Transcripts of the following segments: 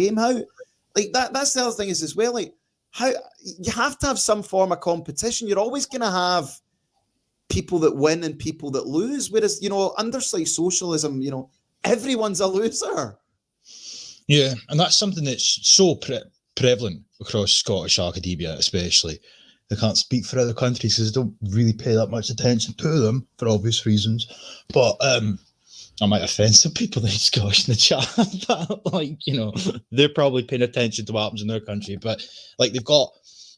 game. How, like that's the other thing is as well, like how you have to have some form of competition. You're always going to have people that win and people that lose. Whereas, under socialism, everyone's a loser. Yeah, and that's something that's so prevalent across Scottish academia, especially. They can't speak for other countries because they don't really pay that much attention to them for obvious reasons. But I might offend some people that are Scottish in the chat, but they're probably paying attention to what happens in their country. But they've got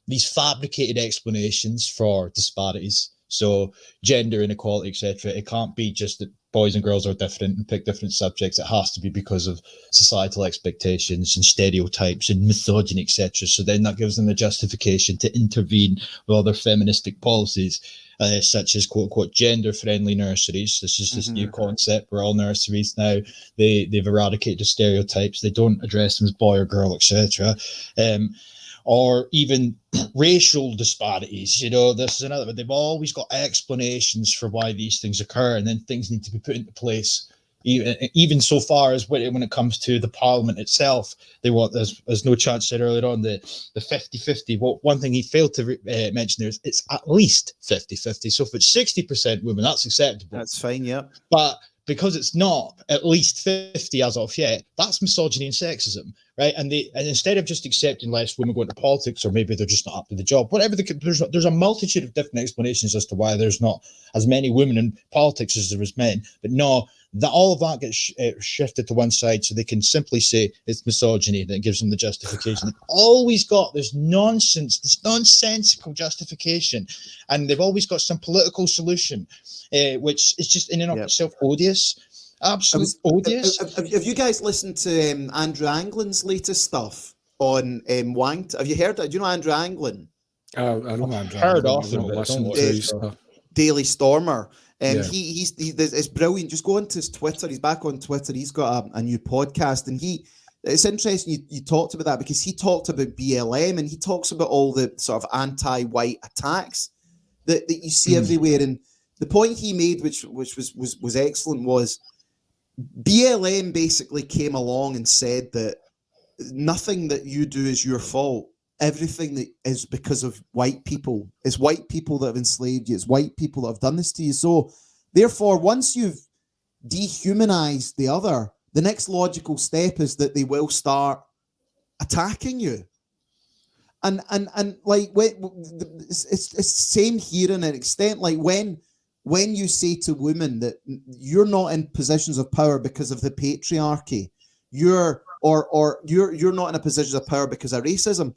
these fabricated explanations for disparities. So gender inequality, etc. It can't be just that boys and girls are different and pick different subjects. It has to be because of societal expectations and stereotypes and misogyny, etc. So then that gives them the justification to intervene with other feministic policies, such as quote unquote gender-friendly nurseries. This is this new concept where all nurseries now they've eradicated the stereotypes. They don't address them as boy or girl, etc. Or even racial disparities. This is another, but they've always got explanations for why these things occur, and then things need to be put into place. Even so far as when it comes to the Parliament itself, they want, as No Chance said earlier on, the 50-50. Well, one thing he failed to mention there is it's at least 50-50. So if it's 60% women, that's acceptable. That's fine, yeah. But because it's not at least 50 as of yet, that's misogyny and sexism, right? And instead of just accepting less women going to politics, or maybe they're just not up to the job, whatever, there's a multitude of different explanations as to why there's not as many women in politics as there is men. But no, that all of that gets shifted to one side, so they can simply say it's misogyny. That gives them the justification. They've always got this nonsensical justification, and they've always got some political solution, which is just in and of itself odious. Absolutely odious. Have you guys listened to Andrew Anglin's latest stuff on Wanked? Have you heard that? Do you know Andrew Anglin? I know Andrew. Heard of him, but I don't watch his stuff. Daily Stormer. It's brilliant. Just go onto his Twitter. He's back on Twitter. He's got a new podcast, and it's interesting you talked about that, because he talked about BLM, and he talks about all the sort of anti-white attacks that you see everywhere. And the point he made, which was excellent, was BLM basically came along and said that nothing that you do is your fault. Everything that is because of white people. It's white people that have enslaved you. It's white people that have done this to you. So, therefore, once you've dehumanized the other, the next logical step is that they will start attacking you. And like, it's same here in an extent. Like when you say to women that you're not in positions of power because of the patriarchy, you're not in a position of power because of racism.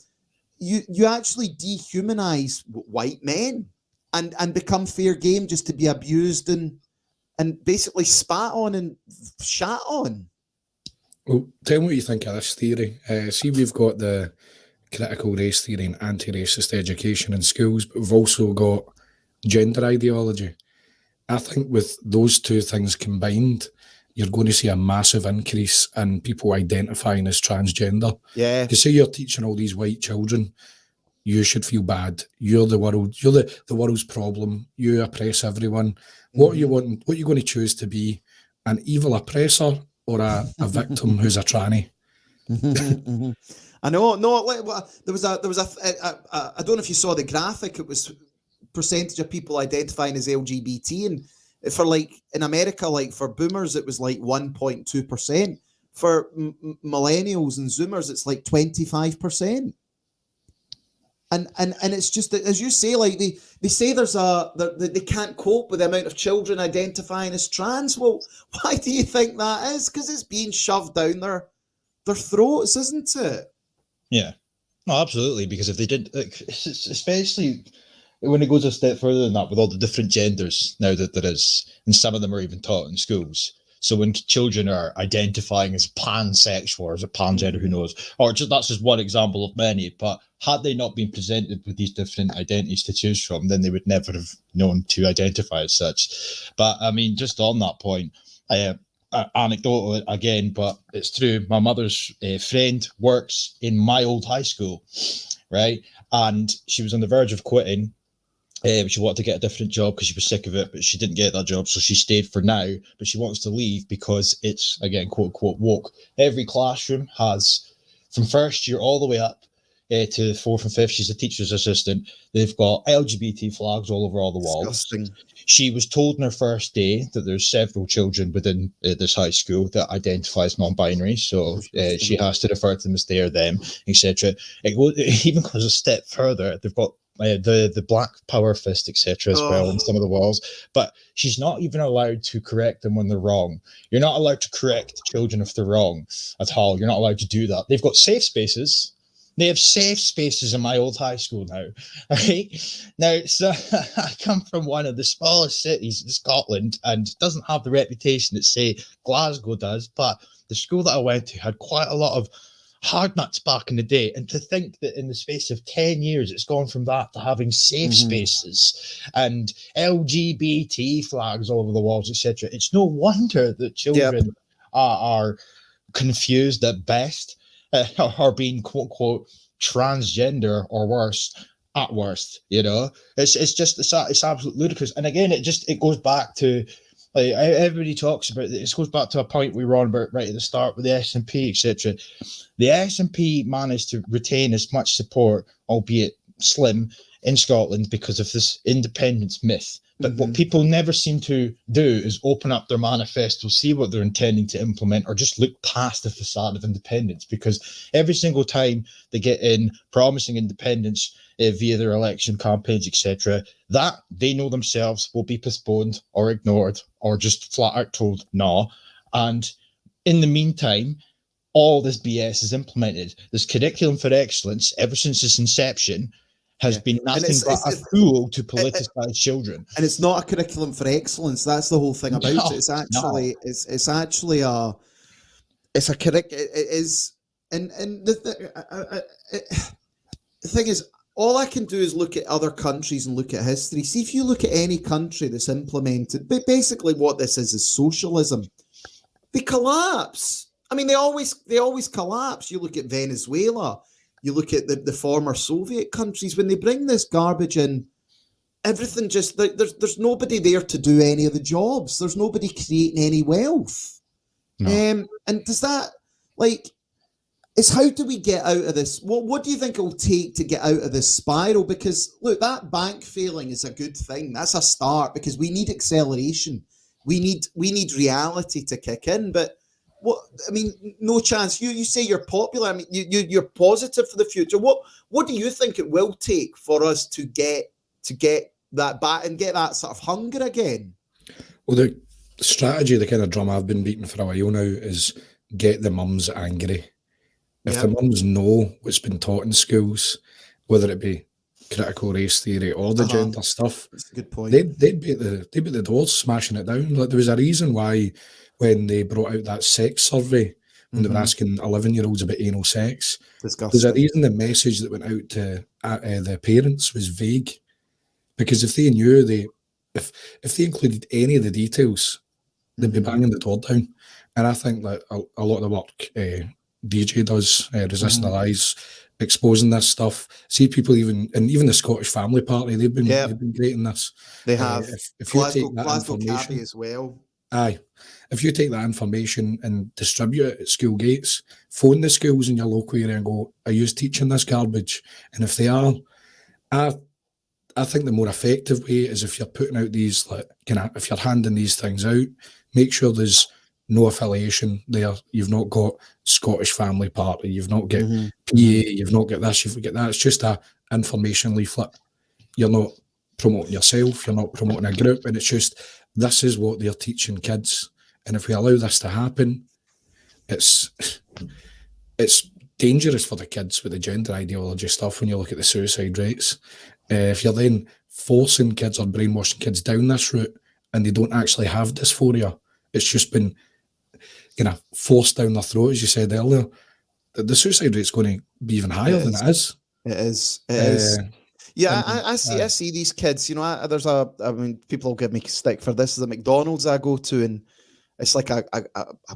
You actually dehumanize white men and become fair game just to be abused and basically spat on and shat on. Well, tell me what you think of this theory. See, we've got the critical race theory and anti-racist education in schools, but we've also got gender ideology. I think with those two things combined, you're going to see a massive increase in people identifying as transgender. Yeah. To say you're teaching all these white children, you should feel bad. You're the world. You're the world's problem. You oppress everyone. What are you want? What are you going to choose to be? An evil oppressor or a victim who's a tranny? I know. No, there was a. I don't know if you saw the graphic. It was percentage of people identifying as LGBT, and for like in America, like for boomers, it was like 1.2%. For millennials and Zoomers, it's like 25%. And it's just that, as you say, like they say they can't cope with the amount of children identifying as trans. Well, why do you think that is? Because it's being shoved down their throats, isn't it? Yeah, no, absolutely. Because if they did, like, especially when it goes a step further than that, with all the different genders now that there is, and some of them are even taught in schools. So when children are identifying as pansexual or as a pangender, who knows, or just that's just one example of many. But had they not been presented with these different identities to choose from, then they would never have known to identify as such. But I mean, just on that point, anecdotal again, but it's true. My mother's friend works in my old high school, right? And she was on the verge of quitting. She wanted to get a different job because she was sick of it, but she didn't get that job, so she stayed for now. But she wants to leave because it's, again, quote unquote, woke. Every classroom has from first year all the way up to fourth and fifth. She's a teacher's assistant. They've got LGBT flags all over all the walls. Disgusting. She was told on her first day that there's several children within this high school that identify as non-binary, so she has to refer to them as they or them, etc. It even goes a step further. They've got the black power fist, etc. as well on some of the walls, but she's not even allowed to correct them when they're wrong. You're not allowed to correct children if they're wrong at all. You're not allowed to do that. They've got safe spaces. They have safe spaces in my old high school now. Right? Now, so I come from one of the smallest cities in Scotland, and it doesn't have the reputation that, say, Glasgow does, but the school that I went to had quite a lot of hard nuts back in the day. And to think that in the space of 10 years, it's gone from that to having safe spaces and LGBT flags all over the walls, etc. It's no wonder that children are confused at best. Are being quote unquote transgender or worse at worst. It's absolutely ludicrous. And again, it goes back to, like, everybody talks about it goes back to a point we were on about right at the start with the SNP, etc. The SNP managed to retain as much support, albeit slim, in Scotland because of this independence myth. But what people never seem to do is open up their manifesto, see what they're intending to implement, or just look past the facade of independence, because every single time they get in promising independence via their election campaigns, etc., that they know themselves will be postponed or ignored or just flat out told no. And in the meantime, all this BS is implemented. This curriculum for excellence, ever since its inception, has been nothing but a tool to politicize children. And it's not a curriculum for excellence. That's the whole thing about it. It's actually it's actually a curriculum. It is, and the thing is, all I can do is look at other countries and look at history. See if you look at any country that's implemented, but basically what this is socialism. They collapse. I mean, they always collapse. You look at Venezuela. You look at the former Soviet countries, when they bring this garbage in, everything just, there's nobody there to do any of the jobs. There's nobody creating any wealth. No. And does that, it's how do we get out of this? What do you think it'll take to get out of this spiral? Because look, that bank failing is a good thing. That's a start, because we need acceleration. We need reality to kick in. But no chance. You say you're popular. I mean, you're positive for the future. What do you think it will take for us to get that back and get that sort of hunger again? Well, the strategy, the kind of drum I've been beating for a while now, is get the mums angry. If the mums know what's been taught in schools, whether it be critical race theory or the gender stuff, that's a good point. They'd be at the doors smashing it down. Like, there was a reason why, when they brought out that sex survey, when they were asking 11-year-olds about anal sex, disgusting. There's a reason the message that went out to the parents was vague, because if they knew if they included any of the details, they'd be banging the door down. And I think that a lot of the work DJ does, Resisting the Lies, exposing this stuff. See, people even the Scottish Family Party, they've been great in this. They have. If you take that Glasgow information as well. Aye. If you take that information and distribute it at school gates, phone the schools in your local area and go, are you teaching this garbage? And if they are, I think the more effective way is if you're putting out these, if you're handing these things out, make sure there's no affiliation there. You've not got Scottish Family Party, you've not got PA, you've not got this, you've got that. It's just a information leaflet. You're not promoting yourself, you're not promoting a group, and it's just, this is what they're teaching kids. And if we allow this to happen, it's dangerous for the kids with the gender ideology stuff when you look at the suicide rates. If you're then forcing kids or brainwashing kids down this route and they don't actually have dysphoria, it's just been forced down their throat, as you said earlier, the suicide rate's going to be even higher than it is. It is. Yeah, I see these kids. People will give me stick for this. There's a McDonald's I go to, and it's like a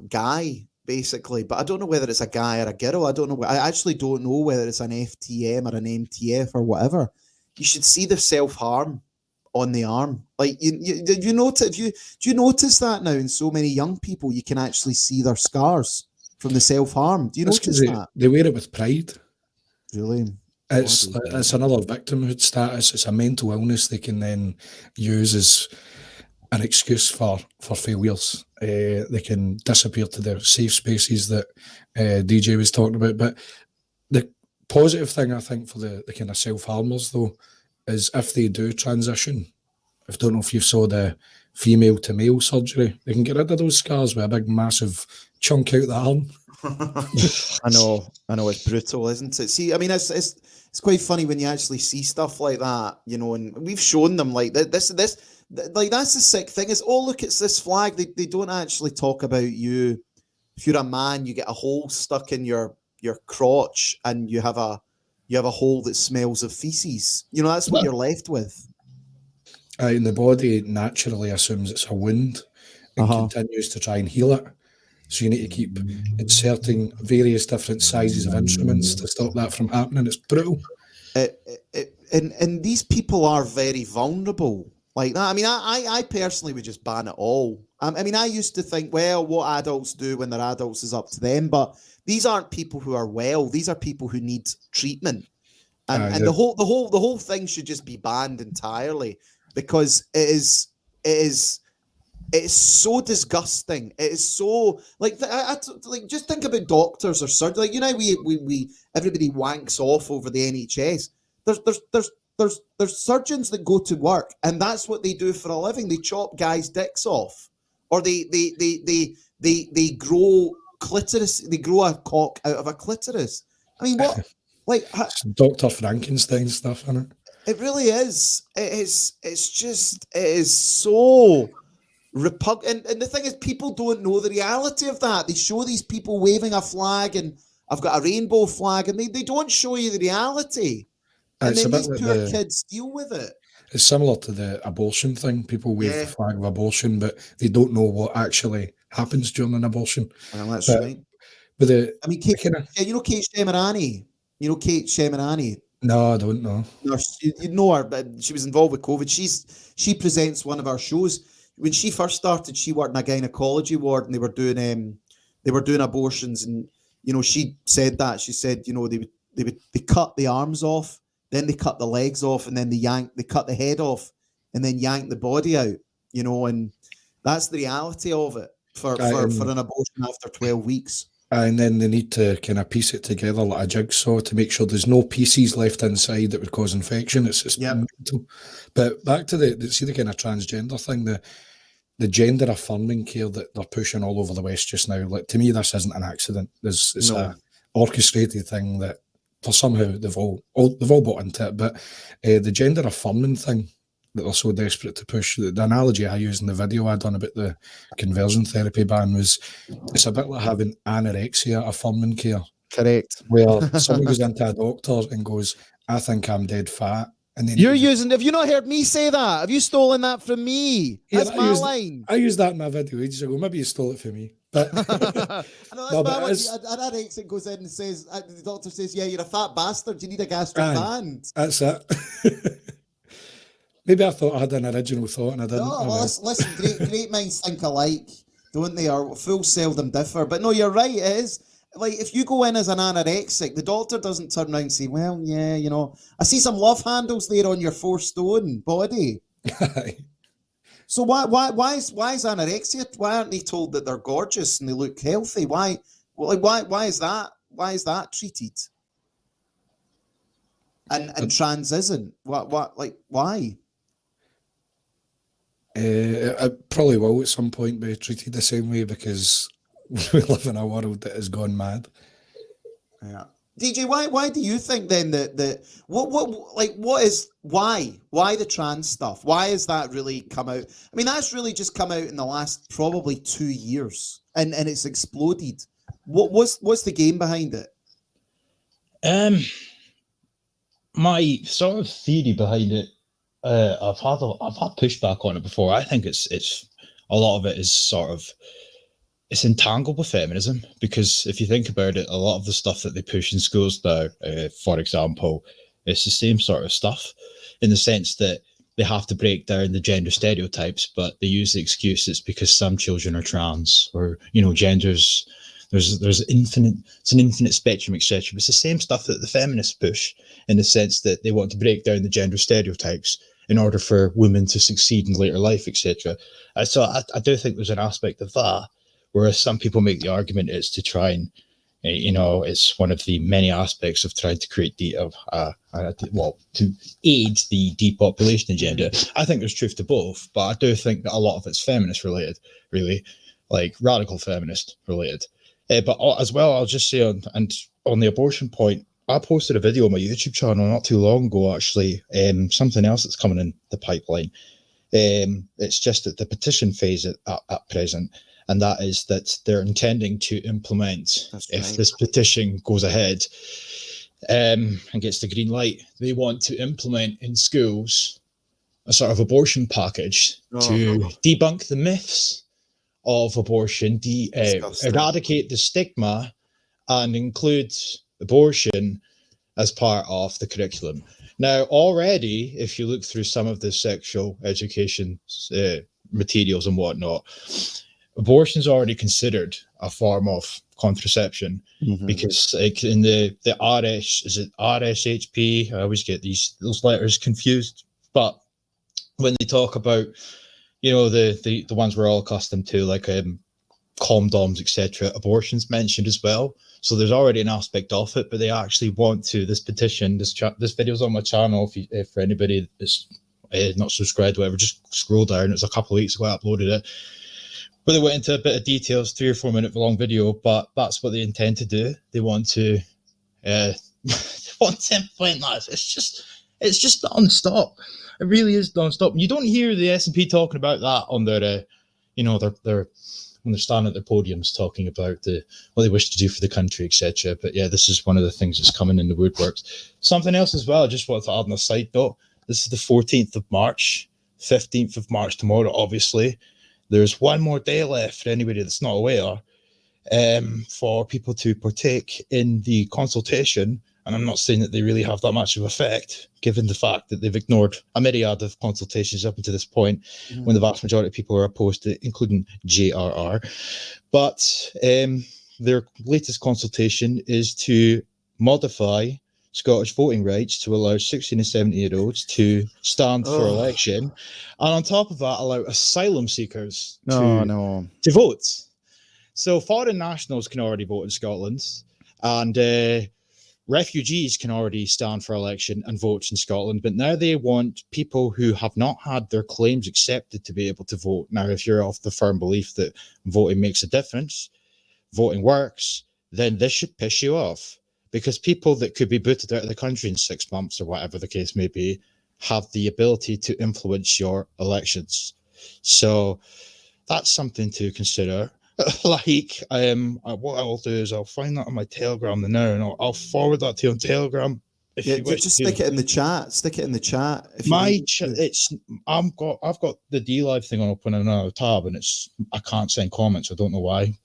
guy basically, but I don't know whether it's a guy or a girl. I actually don't know whether it's an FTM or an MTF or whatever. You should see the self-harm on the arm. Like, do you notice that now in so many young people? You can actually see their scars. from the self-harm. Do you notice that? They wear it with pride. Really? It's another victimhood status. It's a mental illness they can then use as an excuse for failures. They can disappear to their safe spaces that DJ was talking about. But the positive thing, I think, for the kind of self-harmers, though, is if they do transition, I don't know if you saw the female to male surgery, they can get rid of those scars with a big, massive chunk out the arm. I know, it's brutal, isn't it? See, I mean, it's quite funny when you actually see stuff like that, you know, and we've shown them like this, like that's the sick thing is, oh, look, it's this flag. They don't actually talk about you. If you're a man, you get a hole stuck in your crotch, and you have a hole that smells of feces. You know, that's what you're left with. And the body naturally assumes it's a wound and continues to try and heal it. So you need to keep inserting various different sizes of instruments to stop that from happening. It's brutal. And these people are very vulnerable like that. I mean, I personally would just ban it all. I mean, I used to think, well, what adults do when they're adults is up to them. But these aren't people who are well. These are people who need treatment. And the whole thing should just be banned entirely, because it is so disgusting. It is so like just think about doctors or surgeons. Like, you know, we everybody wanks off over the NHS. There's surgeons that go to work and that's what they do for a living. They chop guys' dicks off, or they grow clitoris. They grow a cock out of a clitoris. I mean, what? Like Dr. Frankenstein stuff, isn't it? It really is. It's so repugnant. And the thing is, people don't know the reality of that. They show these people waving a flag and I've got a rainbow flag, and they don't show you the reality. And then these poor kids deal with it. It's similar to the abortion thing. People wave the flag of abortion, but they don't know what actually happens during an abortion. Well, that's right. But you know Kate Shemirani? You know Kate Shemirani? No, I don't know. No, you know her, but she was involved with COVID. She presents one of our shows. When she first started, she worked in a gynecology ward, and they were doing abortions. And you know, she said that. She said, you know, they cut the arms off, then they cut the legs off, and then they cut the head off, and then yank the body out. You know, and that's the reality of it for an abortion after 12 weeks. And then they need to kind of piece it together like a jigsaw to make sure there's no pieces left inside that would cause infection. It's just mental. But back to the kind of transgender thing, the gender affirming care that they're pushing all over the West just now. Like, to me, this isn't an accident. It's a orchestrated thing that for somehow they've all bought into it. But the gender affirming thing that they're so desperate to push, the analogy I used in the video I done about the conversion therapy ban was, it's a bit like having anorexia affirming care. Correct. Where someone goes into a doctor and goes, I think I'm dead fat. And then have you not heard me say that? Have you stolen that from me? That's my line. I used that in my video ages ago. Maybe you stole it from me. But I know that's an anorexic goes in and says, the doctor says, yeah, you're a fat bastard. You need a gastric band. That's it. Maybe I thought I had an original thought and I didn't. No, well, listen, great minds think alike, don't they? Or fools seldom differ. But no, you're right. It is. Like, if you go in as an anorexic, the doctor doesn't turn around and say, well, yeah, you know, I see some love handles there on your 4-stone body. So why is anorexia? Why aren't they told that they're gorgeous and they look healthy? Why is that? Why is that treated? And trans isn't. Why? It probably will at some point be treated the same way, because we live in a world that has gone mad. Yeah. DJ, why do you think then that why the trans stuff? Why has that really come out? I mean, that's really just come out in the last probably 2 years, and it's exploded. What's the game behind it? My sort of theory behind it, I've had pushback on it before. I think it's a lot of it is sort of, it's entangled with feminism, because if you think about it, a lot of the stuff that they push in schools now, for example, it's the same sort of stuff, in the sense that they have to break down the gender stereotypes, but they use the excuse it's because some children are trans, or, you know, genders, There's infinite. It's an infinite spectrum, etc. It's the same stuff that the feminists push, in the sense that they want to break down the gender stereotypes in order for women to succeed in later life, etc. So I do think there's an aspect of that, whereas some people make the argument it's to try and, it's one of the many aspects of trying to create to aid the depopulation agenda. I think there's truth to both, but I do think that a lot of it's feminist related, really, like radical feminist related. But as well, I'll just say on the abortion point, I posted a video on my YouTube channel not too long ago, actually, something else that's coming in the pipeline. It's just at the petition phase at present, and that is that they're intending to implement, if this petition goes ahead and gets the green light, they want to implement in schools a sort of abortion package to debunk the myths of abortion, eradicate the stigma, and include abortion as part of the curriculum. Now, already, if you look through some of the sexual education materials and whatnot, abortion is already considered a form of contraception, because like in the RSHP, I always get those letters confused, but when they talk about, the ones we're all accustomed to, like condoms, etc., abortion's mentioned as well. So there's already an aspect of it, but they actually want to, this petition, this video's on my channel, if for anybody that's not subscribed, whatever, just scroll down. It was a couple of weeks ago I uploaded it, where they went into a bit of details, 3 or 4 minute long video, but that's what they intend to do. They want to implement that. It's just non-stop. It really is non-stop. You don't hear the SNP talking about that on their, their when they're standing at their podiums talking about what they wish to do for the country, etc. But yeah, this is one of the things that's coming in the woodworks. Something else as well, I just wanted to add on a side note. This is the 14th of March, 15th of March tomorrow, obviously. There's one more day left for anybody that's not aware, for people to partake in the consultation. And I'm not saying that they really have that much of effect, given the fact that they've ignored a myriad of consultations up until this point, when the vast majority of people are opposed to it, including JRR. But their latest consultation is to modify Scottish voting rights to allow 16 and 17-year-olds to stand for election. And on top of that, allow asylum seekers to vote. So foreign nationals can already vote in Scotland, and refugees can already stand for election and vote in Scotland, but now they want people who have not had their claims accepted to be able to vote. Now, if you're of the firm belief that voting makes a difference, voting works, then this should piss you off, because people that could be booted out of the country in 6 months or whatever the case may be have the ability to influence your elections. So that's something to consider. What I'll do is I'll find that on my Telegram now, and I'll forward that to you on Telegram. Just stick it in the chat. Stick it in the chat. I've got the DLive thing on open in another tab, and I can't send comments. I don't know why.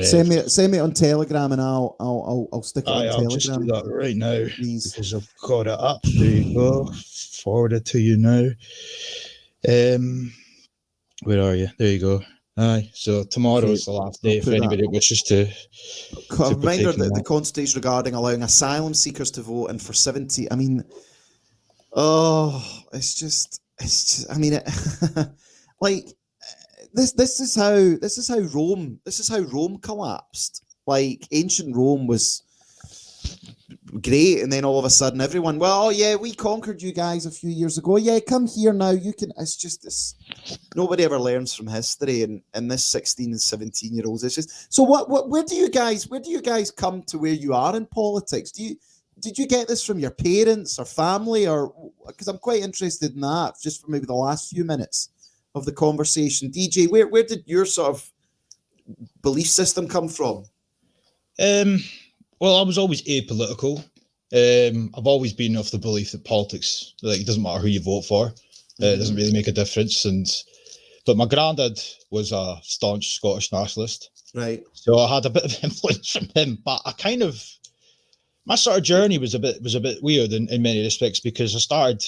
Send me on Telegram, and I'll stick it on Telegram. I'll just do that right now, please, because I've got it up. There you go. Forward it to you now. Where are you? There you go. Aye, so tomorrow is the last day for anybody that wishes to. A reminder that the consultation regarding allowing asylum seekers to vote, and for 70, I mean, it's just, I mean, like this is how Rome collapsed. Like, ancient Rome was great, and then all of a sudden everyone, we conquered you guys a few years ago, come here now, you can. It's just this, nobody ever learns from history, and this 16 and 17-year-olds, it's just, so where do you guys come to where you are in politics? Did you get this from your parents or family, or, because I'm quite interested in that, just for maybe the last few minutes of the conversation. DJ, where did your sort of belief system come from? Well, I was always apolitical. I've always been of the belief that politics, like, it doesn't matter who you vote for. It doesn't really make a difference. But my granddad was a staunch Scottish nationalist. Right. So I had a bit of influence from him. But my sort of journey was a bit weird in many respects, because I started,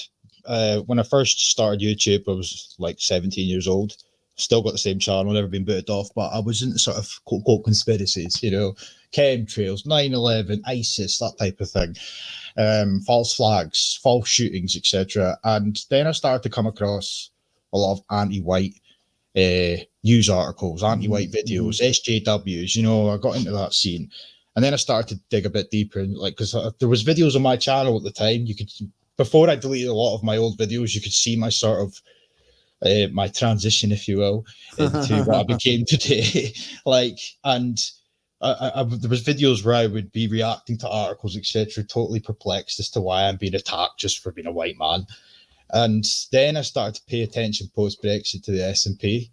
when I first started YouTube, I was like 17 years old. still got the same channel, never been booted off, but I was into sort of quote conspiracies, you know, chemtrails, 9/11, ISIS, that type of thing, false flags, false shootings, etc. And then I started to come across a lot of anti-white news articles, anti-white videos, SJWs, you know, I got into that scene. And then I started to dig a bit deeper, and like, because there was videos on my channel at the time. You could, before I deleted a lot of my old videos, you could see my sort of my transition, if you will, into what I became today. Like, and there was videos where I would be reacting to articles, etc., totally perplexed as to why I'm being attacked just for being a white man. And then I started to pay attention post-Brexit to the SNP,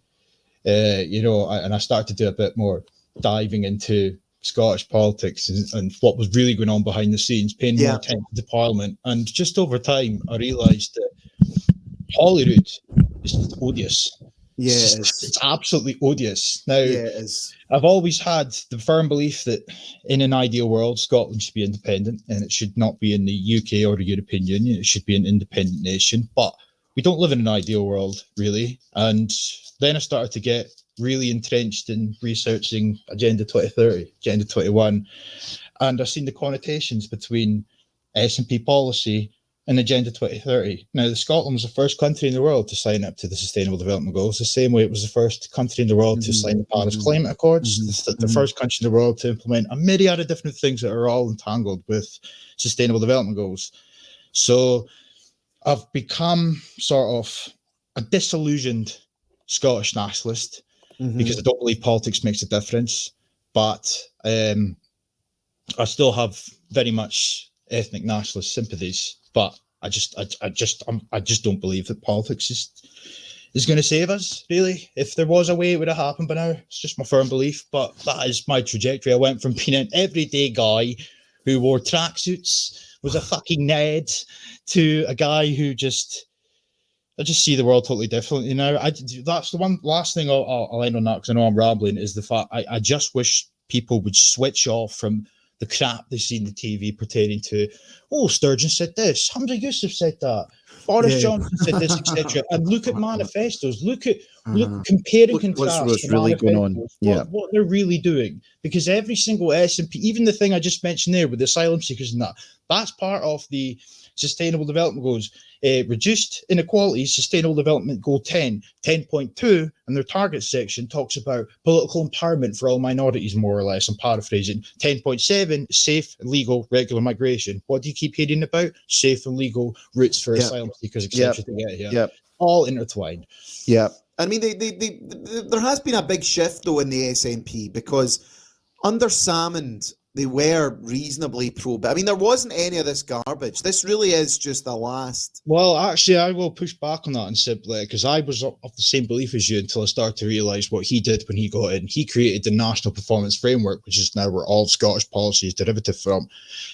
you know, and I started to do a bit more diving into Scottish politics and what was really going on behind the scenes, paying more attention to Parliament. And just over time, I realised that Holyrood is just odious. Yeah, it's absolutely odious. Now, yeah, it is. I've always had the firm belief that in an ideal world, Scotland should be independent and it should not be in the UK or the European Union. It should be an independent nation. But we don't live in an ideal world, really. And then I started to get really entrenched in researching Agenda 2030, Agenda 21. And I've seen the connotations between SNP policy and Agenda 2030. Now, Scotland was the first country in the world to sign up to the Sustainable Development Goals, the same way it was the first country in the world to sign the Paris Climate Accords, the first country in the world to implement a myriad of different things that are all entangled with Sustainable Development Goals. So I've become sort of a disillusioned Scottish nationalist because I don't believe politics makes a difference, but I still have very much ethnic nationalist sympathies. But I just don't believe that politics is going to save us, really. If there was a way, it would have happened by now. It's just my firm belief. But that is my trajectory. I went from being an everyday guy who wore tracksuits, was a fucking nerd, to a guy who I just see the world totally differently now. That's the one last thing I'll end on that, because I know I'm rambling, is the fact I just wish people would switch off from the crap they see on the TV pertaining to, oh, Sturgeon said this, Hamza Yusuf said that, Boris Johnson said this, etc. And look at manifestos. Look, compare and contrast what's really going on. What they're really doing. Because every single SNP, even the thing I just mentioned there with the asylum seekers and that's part of the Sustainable Development Goals. Reduced inequalities, Sustainable Development Goal 10.2, and their target section talks about political empowerment for all minorities, more or less. I'm paraphrasing. 10.7, safe and legal regular migration. What do you keep hearing about? Safe and legal routes for asylum seekers, etc. to get here. All intertwined. Yeah. I mean, there has been a big shift, though, in the SNP, because under Salmond, they were reasonably pro. But I mean, there wasn't any of this garbage. This really is just the last. Well, actually, I will push back on that and simply because I was of the same belief as you until I started to realise what he did when he got in. He created the National Performance Framework, which is now where all Scottish policy is derivative from.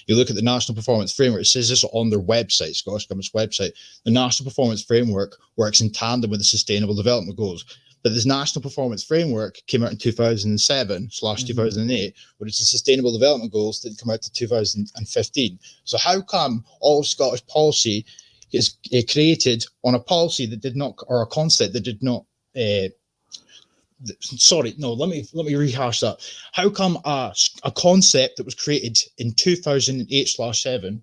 You look at the National Performance Framework, it says this on their website, Scottish Government's website. The National Performance Framework works in tandem with the Sustainable Development Goals. But this National Performance Framework came out in 2007/2008, whereas the Sustainable Development Goals didn't come out to 2015. So how come all of Scottish policy is created on a policy that did not, or a concept that did not? Let me rehash that. How come a concept that was created in 2008/7?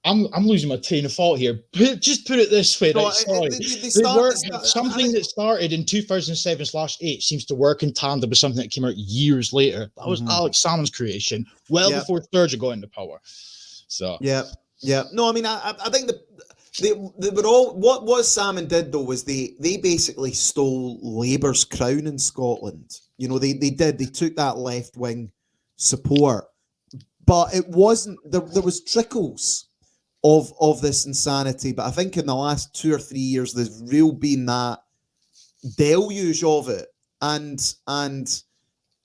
I'm losing my train of thought here. Just put it this way, right? Sorry. Something that started in 2007/8 seems to work in tandem with something that came out years later. That was Alex Salmond's creation, before Sturgeon got into power. So yeah. No, I mean, I think they were all. What Salmond did though was they basically stole Labour's crown in Scotland. You know, they took that left wing support, but it wasn't. There was trickles of this insanity, but I think in the last 2 or 3 years there's real been that deluge of it, and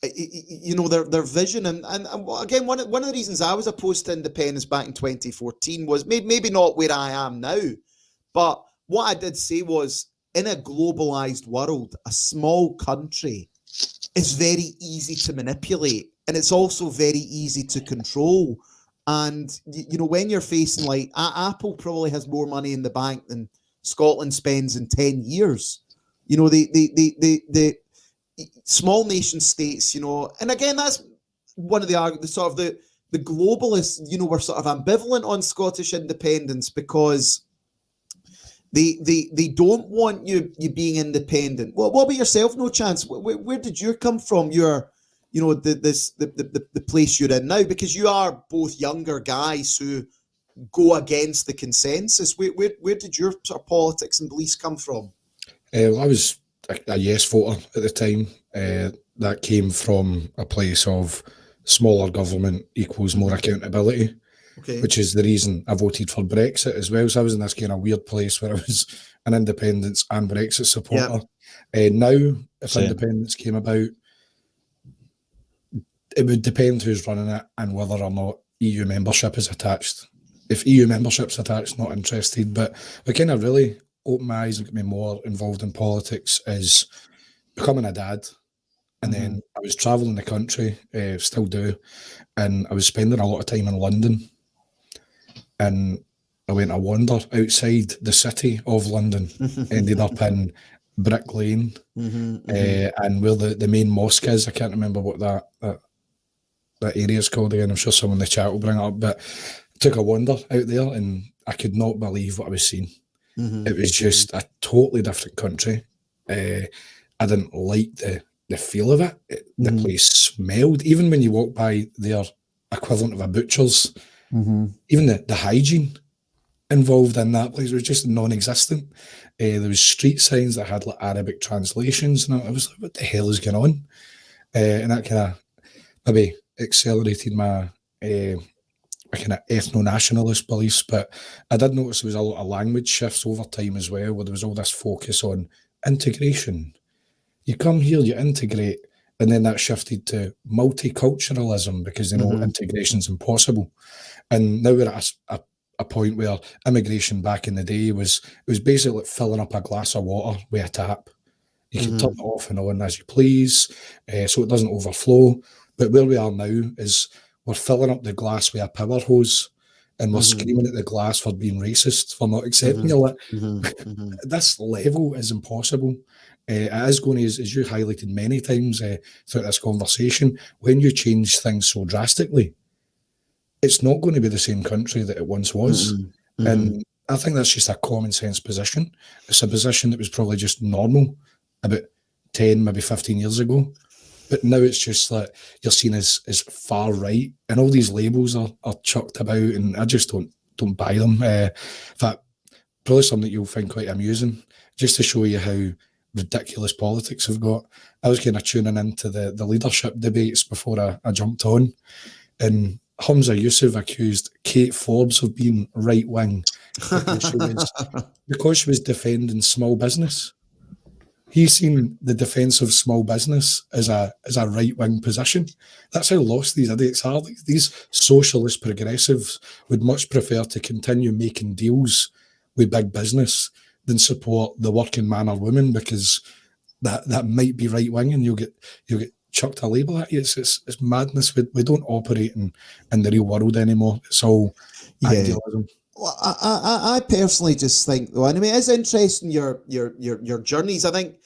you know, their vision and again, one of the reasons I was opposed to independence back in 2014 was maybe not where I am now, but what I did say was, in a globalized world, a small country is very easy to manipulate, and it's also very easy to control. And, you know, when you're facing, like, Apple probably has more money in the bank than Scotland spends in 10 years. You know, the small nation states, you know, and again, that's one of the globalists, you know, were sort of ambivalent on Scottish independence because they don't want you being independent. What about yourself, No Chance? Where did you come from? Your, you know, the place you're in now, because you are both younger guys who go against the consensus. Where did your sort of politics and beliefs come from? I was a yes voter at the time. That came from a place of smaller government equals more accountability, which is the reason I voted for Brexit as well. So I was in this kind of weird place where I was an independence and Brexit supporter. Now, if independence came about, it would depend who's running it and whether or not EU membership is attached. If EU membership's attached, not interested. But what kind of really opened my eyes and got me more involved in politics is becoming a dad. And then I was travelling the country, still do, and I was spending a lot of time in London. And I went a wander outside the city of London, ended up in Brick Lane, and where the main mosque is. I can't remember what that area is called again. I'm sure someone in the chat will bring it up. But I took a wander out there and I could not believe what I was seeing. It was just a totally different country. I didn't like the feel of it. The place smelled. Even when you walk by their equivalent of a butcher's, even the hygiene involved in that place was just non-existent. There was street signs that had like Arabic translations, and I was like, what the hell is going on? And that kind of maybe accelerated my kind of ethno-nationalist beliefs. But I did notice there was a lot of language shifts over time as well, where there was all this focus on integration. You come here, you integrate, and then that shifted to multiculturalism because they know integration's impossible. And now we're at a point where immigration back in the day was basically like filling up a glass of water with a tap. You can turn it off and on as you please, so it doesn't overflow. But where we are now is we're filling up the glass with a power hose, and we're screaming at the glass for being racist, for not accepting it. This level is impossible. It is going to, as you highlighted many times throughout this conversation, when you change things so drastically, it's not going to be the same country that it once was. And I think that's just a common sense position. It's a position that was probably just normal about 10, maybe 15 years ago. But now it's just like you're seen as far right, and all these labels are chucked about, and I just don't buy them. In fact, probably something that you'll find quite amusing, just to show you how ridiculous politics have got. I was kind of tuning into the leadership debates before I jumped on, and Hamza Yusuf accused Kate Forbes of being right-wing because she was defending small business. He's seen the defence of small business as a right-wing position. That's how lost these idiots are. These socialist progressives would much prefer to continue making deals with big business than support the working man or woman, because that might be right-wing, and you'll get chucked a label at you. It's madness. We don't operate in the real world anymore. It's all idealism. Well, I personally just think, though, and I mean, it's interesting your journeys. I think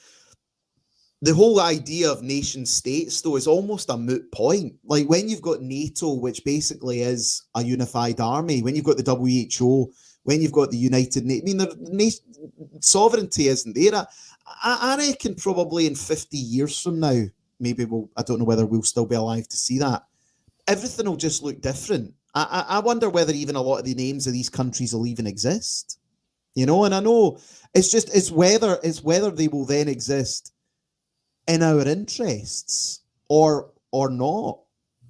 the whole idea of nation states, though, is almost a moot point. Like when you've got NATO, which basically is a unified army, when you've got the WHO, when you've got the United Nations, I mean, sovereignty isn't there. I reckon probably in 50 years from now, maybe I don't know whether we'll still be alive to see that, everything will just look different. I wonder whether even a lot of the names of these countries will even exist, you know. And I know it's whether they will then exist in our interests or not,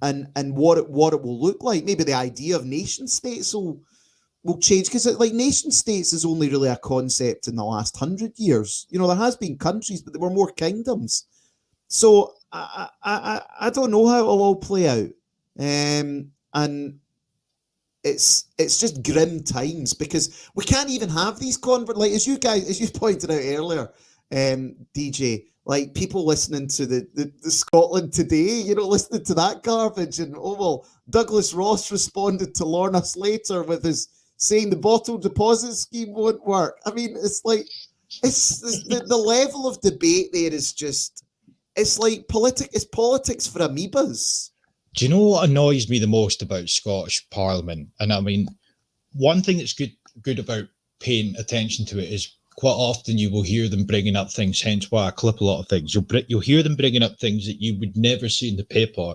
and what it will look like. Maybe the idea of nation states will change, because like nation states is only really a concept in the last 100 years. You know, there has been countries, but there were more kingdoms. So I don't know how it'll all play out, and it's just grim times, because we can't even have these like as you pointed out earlier, DJ, like people listening to the Scotland Today, you know, listening to that garbage, and Douglas Ross responded to Lorna Slater with his saying the bottle deposit scheme won't work. I mean, it's like It's the level of debate there is just, it's like politics for amoebas. Do you know what annoys me the most about Scottish Parliament? And I mean, one thing that's good about paying attention to it is quite often you will hear them bringing up things, hence why I clip a lot of things. You'll hear them bringing up things that you would never see in the paper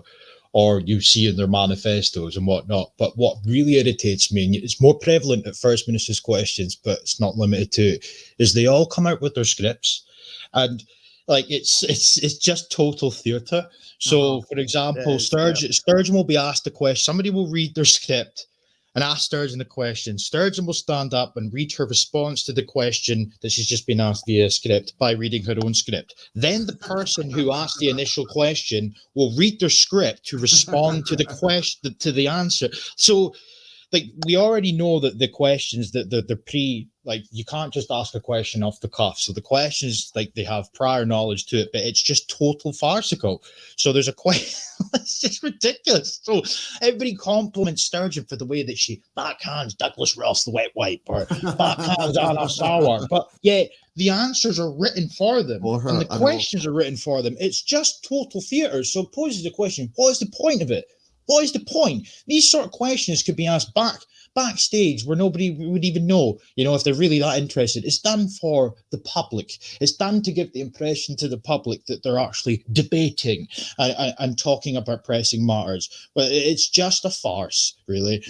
or you see in their manifestos and whatnot. But what really irritates me, and it's more prevalent at First Minister's questions, but it's not limited to it, is they all come out with their scripts. And like it's just total theatre. So, for example, Sturgeon will be asked a question. Somebody will read their script and ask Sturgeon the question. Sturgeon will stand up and read her response to the question that she's just been asked via script by reading her own script. Then the person who asked the initial question will read their script to respond to the question, to the answer. So, like, we already know that the questions that they're like, you can't just ask a question off the cuff. So the questions, like, they have prior knowledge to it, but it's just total farcical. So there's a question, it's just ridiculous. So everybody compliments Sturgeon for the way that she backhands Douglas Ross the wet wipe, or backhands Anna Sauer. But yet the answers are written for them, and the questions are written for them. It's just total theatre. So it poses the question, what is the point of it? What is the point? These sort of questions could be asked backstage where nobody would even know, if they're really that interested. It's done for the public. It's done to give the impression to the public that they're actually debating and talking about pressing matters. But it's just a farce, really.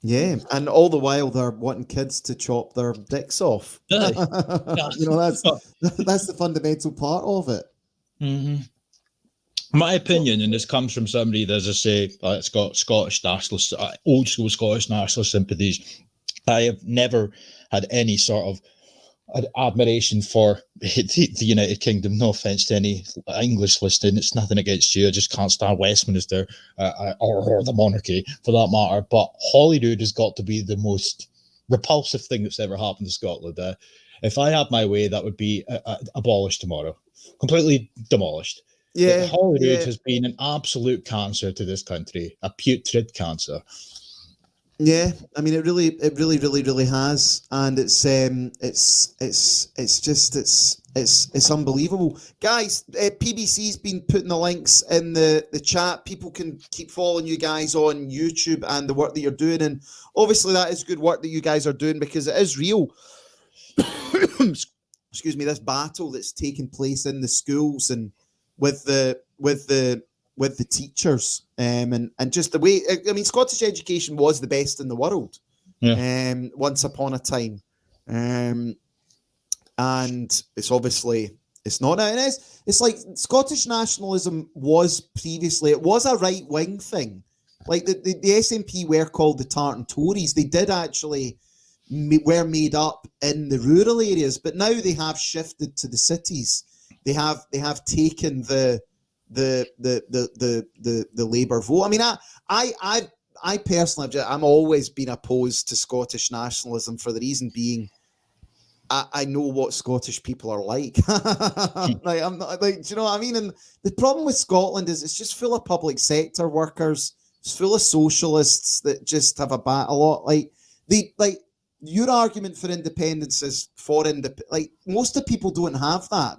Yeah, and all the while they're wanting kids to chop their dicks off. That's the fundamental part of it. Mm-hmm. My opinion, and this comes from somebody that, as I say, it's got Scottish nationalist, old school Scottish nationalist sympathies. I have never had any sort of admiration for the United Kingdom. No offence to any English listening, it's nothing against you. I just can't stand Westminster or the monarchy for that matter. But Holyrood has got to be the most repulsive thing that's ever happened to Scotland. If I had my way, that would be abolished tomorrow, completely demolished. Yeah, Holyrood has been an absolute cancer to this country, a putrid cancer. Yeah, I mean, it really has, and it's unbelievable, guys. PBC's been putting the links in the chat. People can keep following you guys on YouTube and the work that you're doing, and obviously that is good work that you guys are doing because it is real. Excuse me, this battle that's taking place in the schools and with the teachers, and just the way, I mean, Scottish education was the best in the world, once upon a time, and it's obviously it's not now. And it's like Scottish nationalism was previously, it was a right wing thing, like the SNP were called the Tartan Tories. They did actually were made up in the rural areas, but now they have shifted to the cities. They have taken the Labour vote. I mean, I personally, I'm always been opposed to Scottish nationalism for the reason being, I know what Scottish people are like. Like, I'm not, like, do you know what I mean? And the problem with Scotland is it's just full of public sector workers. It's full of socialists that just have a lot. Like your argument for independence is for like most of the people don't have that.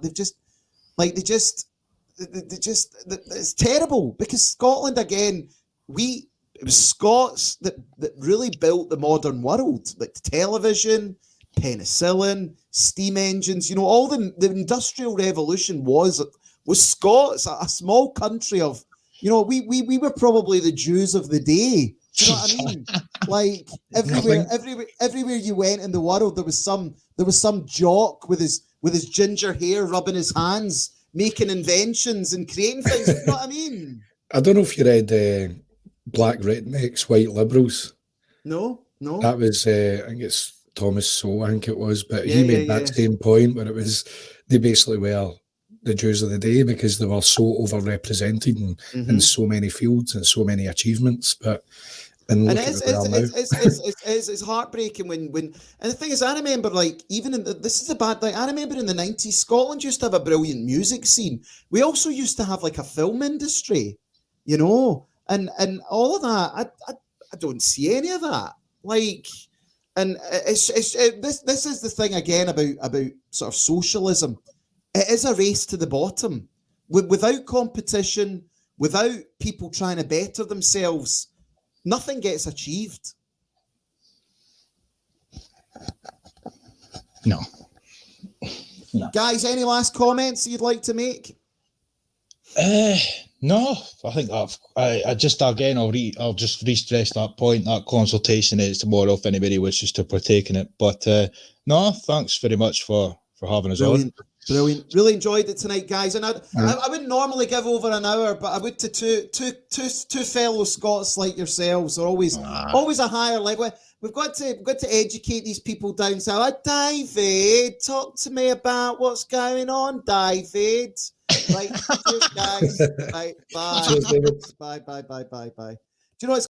It's terrible because Scotland, again, it was Scots that really built the modern world, like television, penicillin, steam engines, all the Industrial Revolution was Scots, a small country of, we were probably the Jews of the day. Do you know what I mean? Like everywhere you went in the world, there was some jock with his ginger hair rubbing his hands, making inventions and creating things. You know what I mean? I don't know if you read Black Rednecks, White Liberals. No. That was, I think it's Thomas Sowell, I think it was, but he made that same point where it was, they basically were the Jews of the day because they were so overrepresented in so many fields and so many achievements. But it's heartbreaking when and the thing is, I remember, like, even this is a bad, like, I remember in the 90s, Scotland used to have a brilliant music scene. We also used to have like a film industry, and all of that. I don't see any of that. Like, And this is the thing again about sort of socialism. It is a race to the bottom. Without competition, without people trying to better themselves, nothing gets achieved. No. Guys, any last comments you'd like to make? No, I think I just again I'll just re-stress that point. That consultation is tomorrow if anybody wishes to partake in it. But no, thanks very much for having us on. Brilliant. Really enjoyed it tonight, guys. And I wouldn't normally give over an hour, but I would to two fellow Scots like yourselves. Are always a higher level. We've got to educate these people down south. David, talk to me about what's going on, David. Right, cheers, guys. Right, bye. Cheers, David. Bye. Do you know what's